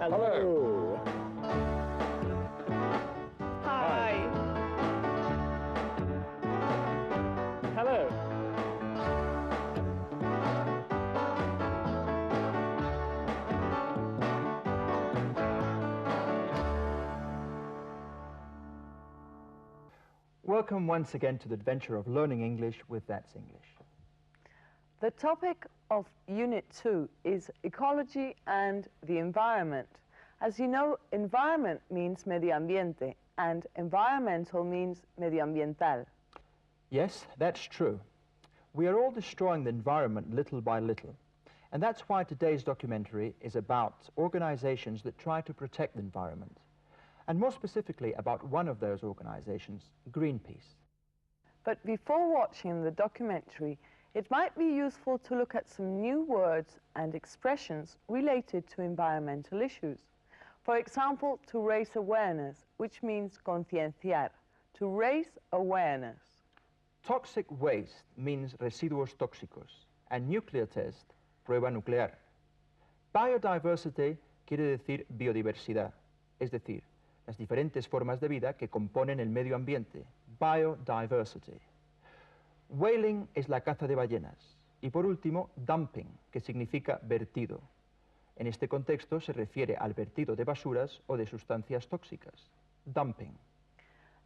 Hello. Hi. Hello. Welcome once again to the adventure of learning English with That's English. The topic of Unit 2 is ecology and the environment. As you know, environment means medio ambiente and environmental means medioambiental. Yes, that's true. We are all destroying the environment little by little. And that's why today's documentary is about organizations that try to protect the environment. And more specifically about one of those organizations, Greenpeace. But before watching the documentary, it might be useful to look at some new words and expressions related to environmental issues. For example, to raise awareness, which means concienciar, to raise awareness. Toxic waste means residuos tóxicos, and nuclear test, prueba nuclear. Biodiversity quiere decir biodiversidad, es decir, las diferentes formas de vida que componen el medio ambiente, biodiversity. Whaling es la caza de ballenas. Y por último, dumping, que significa vertido. En este contexto se refiere al vertido de basuras o de sustancias tóxicas. Dumping.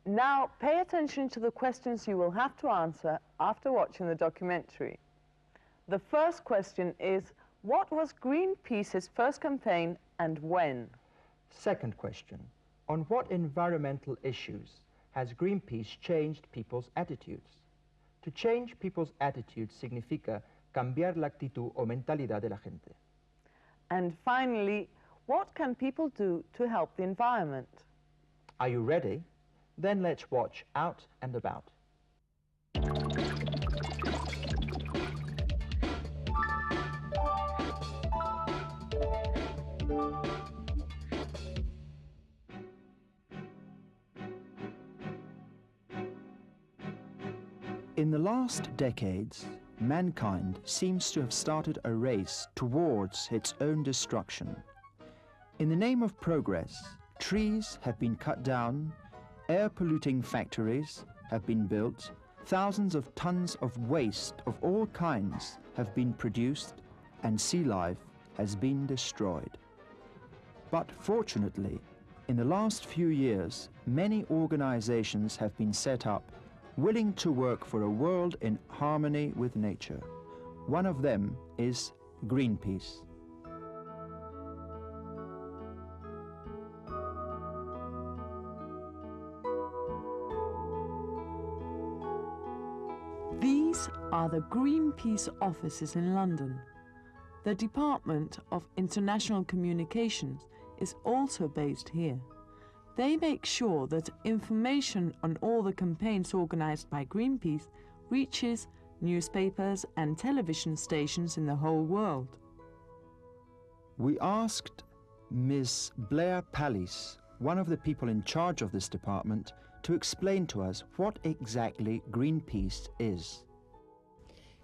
Now, pay attention to the questions you will have to answer after watching the documentary. The first question is, what was Greenpeace's first campaign and when? Second question, on what environmental issues has Greenpeace changed people's attitudes? To change people's attitudes significa cambiar la actitud o mentalidad de la gente. And finally, what can people do to help the environment? Are you ready? Then let's watch Out and About. In the last decades, mankind seems to have started a race towards its own destruction. In the name of progress, trees have been cut down, air-polluting factories have been built, thousands of tons of waste of all kinds have been produced, and sea life has been destroyed. But fortunately, in the last few years, many organizations have been set up willing to work for a world in harmony with nature. One of them is Greenpeace. These are the Greenpeace Offices in London. The Department of International Communications is also based here. They make sure that information on all the campaigns organized by Greenpeace reaches newspapers and television stations in the whole world. We asked Ms. Blair Pallis, one of the people in charge of this department, to explain to us what exactly Greenpeace is.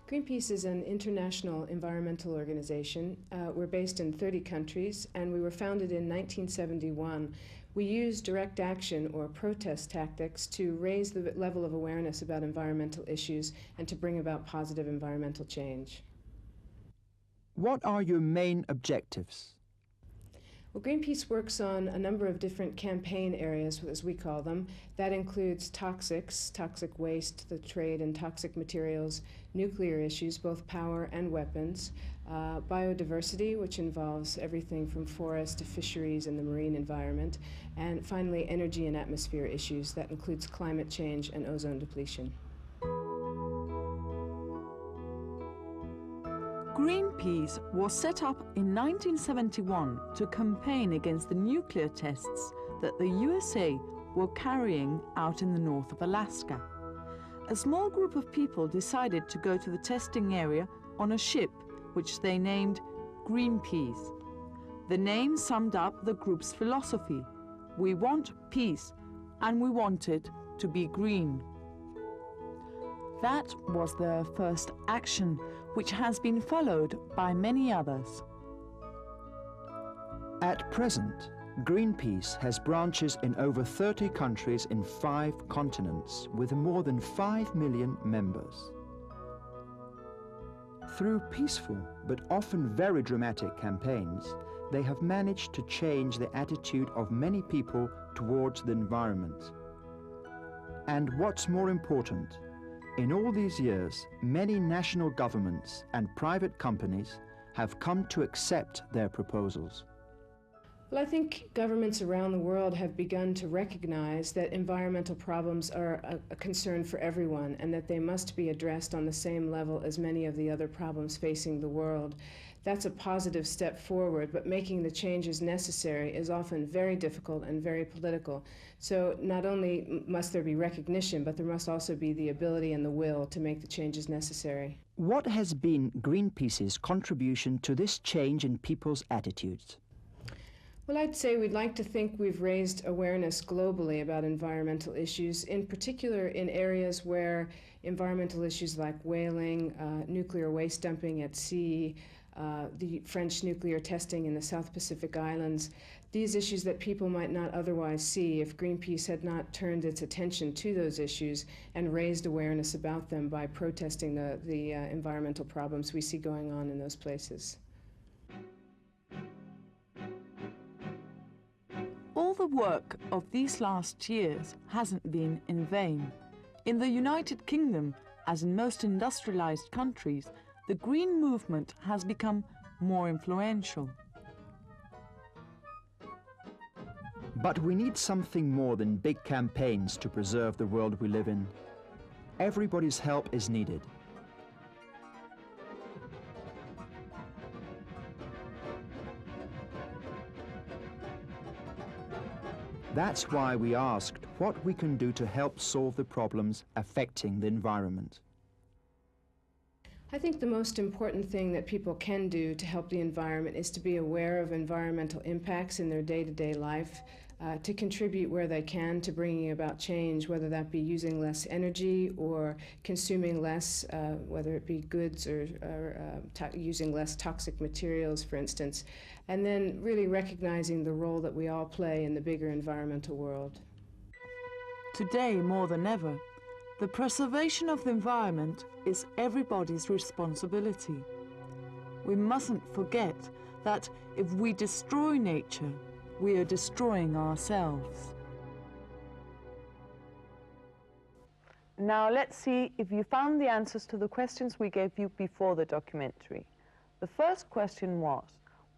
Greenpeace is an international environmental organization. We're based in 30 countries, and we were founded in 1971. We use direct action or protest tactics to raise the level of awareness about environmental issues and to bring about positive environmental change. What are your main objectives? Well, Greenpeace works on a number of different campaign areas, as we call them. That includes toxics, toxic waste, the trade in toxic materials, nuclear issues, both power and weapons, biodiversity, which involves everything from forests to fisheries and the marine environment, and finally energy and atmosphere issues. That includes climate change and ozone depletion. Greenpeace was set up in 1971 to campaign against the nuclear tests that the USA were carrying out in the north of Alaska. A small group of people decided to go to the testing area on a ship, which they named Greenpeace. The name summed up the group's philosophy. We want peace, and we want it to be green. That was their first action, which has been followed by many others. At present, Greenpeace has branches in over 30 countries in 5 continents with more than 5 million members. Through peaceful but often very dramatic campaigns, they have managed to change the attitude of many people towards the environment. And what's more important, in all these years, many national governments and private companies have come to accept their proposals. Well, I think governments around the world have begun to recognize that environmental problems are a concern for everyone and that they must be addressed on the same level as many of the other problems facing the world. That's a positive step forward, but making the changes necessary is often very difficult and very political. So not only must there be recognition, but there must also be the ability and the will to make the changes necessary. What has been Greenpeace's contribution to this change in people's attitudes? Well, I'd say we'd like to think we've raised awareness globally about environmental issues, in particular in areas where environmental issues like whaling, nuclear waste dumping at sea, the French nuclear testing in the South Pacific Islands, these issues that people might not otherwise see if Greenpeace had not turned its attention to those issues and raised awareness about them by protesting the environmental problems we see going on in those places. All the work of these last years hasn't been in vain. In the United Kingdom, as in most industrialized countries, the green movement has become more influential. But we need something more than big campaigns to preserve the world we live in. Everybody's help is needed. That's why we asked what we can do to help solve the problems affecting the environment. I think the most important thing that people can do to help the environment is to be aware of environmental impacts in their day-to-day life, to contribute where they can to bringing about change, whether that be using less energy or consuming less, whether it be goods or using less toxic materials, for instance, and then really recognizing the role that we all play in the bigger environmental world. Today, more than ever, the preservation of the environment is everybody's responsibility. We mustn't forget that if we destroy nature, we are destroying ourselves. Now let's see if you found the answers to the questions we gave you before the documentary. The first question was,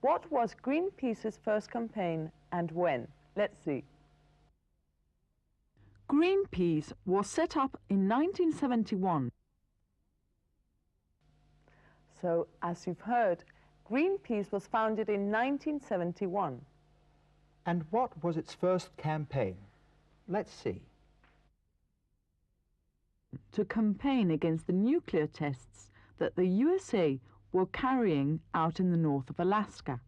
what was Greenpeace's first campaign and when? Let's see. Greenpeace was set up in 1971. So, as you've heard, Greenpeace was founded in 1971. And what was its first campaign? Let's see. To campaign against the nuclear tests that the USA were carrying out in the north of Alaska.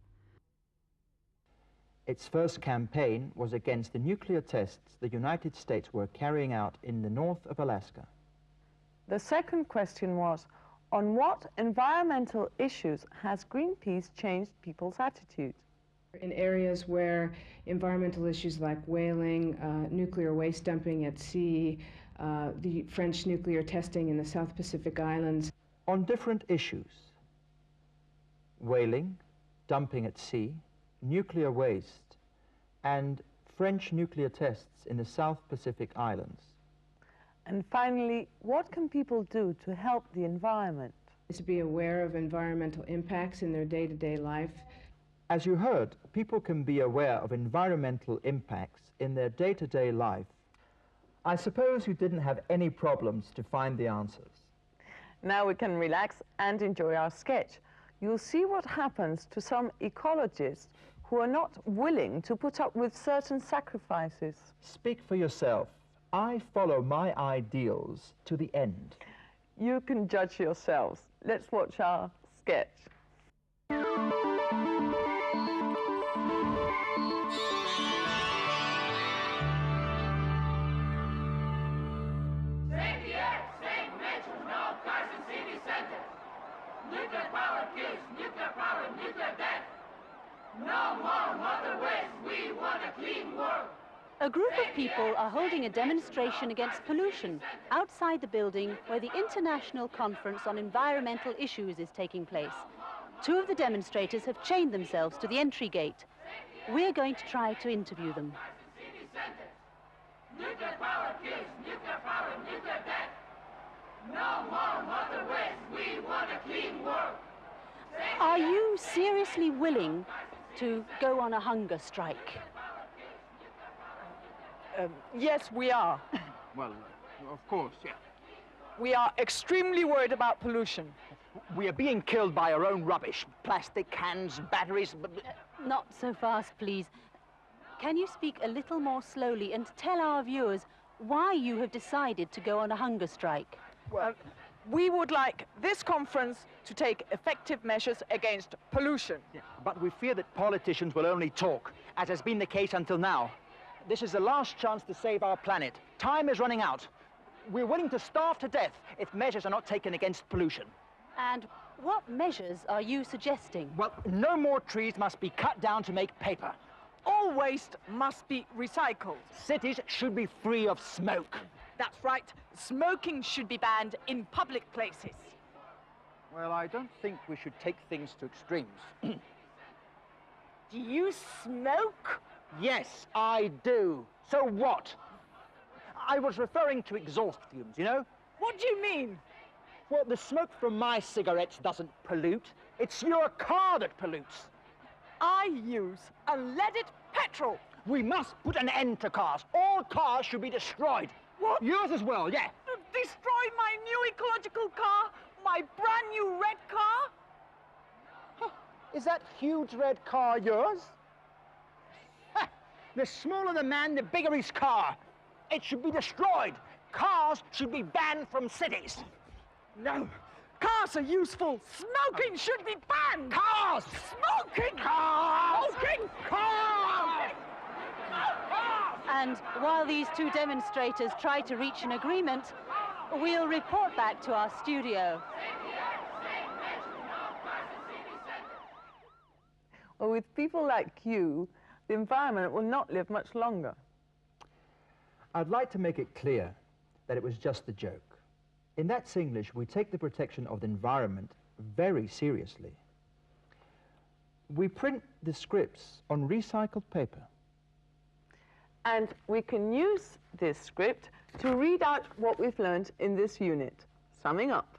Its first campaign was against the nuclear tests the United States were carrying out in the north of Alaska. The second question was, on what environmental issues has Greenpeace changed people's attitudes? In areas where environmental issues like whaling, nuclear waste dumping at sea, the French nuclear testing in the South Pacific Islands. On different issues: whaling, dumping at sea, nuclear waste, and French nuclear tests in the South Pacific Islands. And finally, what can people do to help the environment? To be aware of environmental impacts in their day-to-day life. As you heard, people can be aware of environmental impacts in their day-to-day life. I suppose you didn't have any problems to find the answers. Now we can relax and enjoy our sketch. You'll see what happens to some ecologists who are not willing to put up with certain sacrifices. Speak for yourself. I follow my ideals to the end. You can judge yourselves. Let's watch our sketch. A group of people are holding a demonstration against pollution outside the building where the International Conference on Environmental Issues is taking place. Two of the demonstrators have chained themselves to the entry gate. We're going to try to interview them. Nuclear power kills, nuclear power, nuclear death. No more mother waste, we want a clean world. Are you seriously willing to go on a hunger strike? Yes, we are. Well, of course, yeah. We are extremely worried about pollution. We are being killed by our own rubbish. Plastic cans, batteries... Not so fast, please. Can you speak a little more slowly and tell our viewers why you have decided to go on a hunger strike? Well, we would like this conference to take effective measures against pollution. Yeah, but we fear that politicians will only talk, as has been the case until now. This is the last chance to save our planet. Time is running out. We're willing to starve to death if measures are not taken against pollution. And what measures are you suggesting? Well, no more trees must be cut down to make paper. All waste must be recycled. Cities should be free of smoke. That's right. Smoking should be banned in public places. Well, I don't think we should take things to extremes. Do you smoke? Yes, I do. So what? I was referring to exhaust fumes, you know? What do you mean? Well, the smoke from my cigarettes doesn't pollute. It's your car that pollutes. I use unleaded petrol. We must put an end to cars. All cars should be destroyed. What? Yours as well, yeah. Destroy my new ecological car? My brand new red car? Huh. Is that huge red car yours? Ha. The smaller the man, the bigger his car. It should be destroyed. Cars should be banned from cities. No. Cars are useful. Smoking should be banned. Cars! Smoking! Cars! Smoking! Cars! And while these two demonstrators try to reach an agreement, we'll report back to our studio. Well, with people like you, the environment will not live much longer. I'd like to make it clear that it was just a joke. In That's English, we take the protection of the environment very seriously. We print the scripts on recycled paper. And we can use this script to read out what we've learned in this unit. Summing up.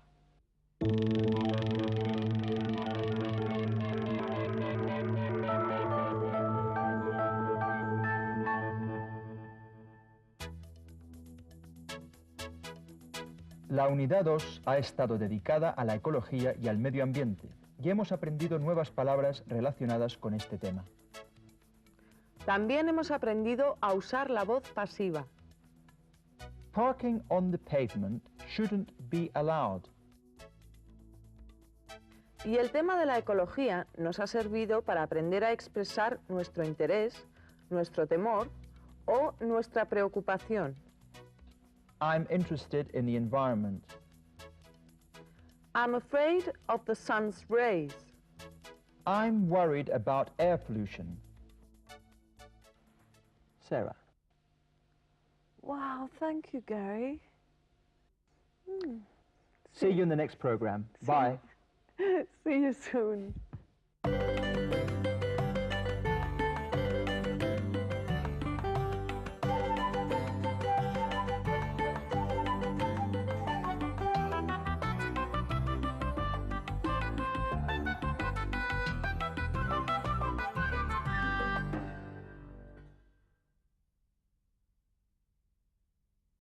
La Unidad 2 ha estado dedicada a la ecología y al medio ambiente, y hemos aprendido nuevas palabras relacionadas con este tema. También hemos aprendido a usar la voz pasiva. Parking on the pavement shouldn't be allowed. Y el tema de la ecología nos ha servido para aprender a expresar nuestro interés, nuestro temor o nuestra preocupación. I'm interested in the environment. I'm afraid of the sun's rays. I'm worried about air pollution. Sarah. Wow, thank you, Gary. See you in the next program. Bye. See you soon.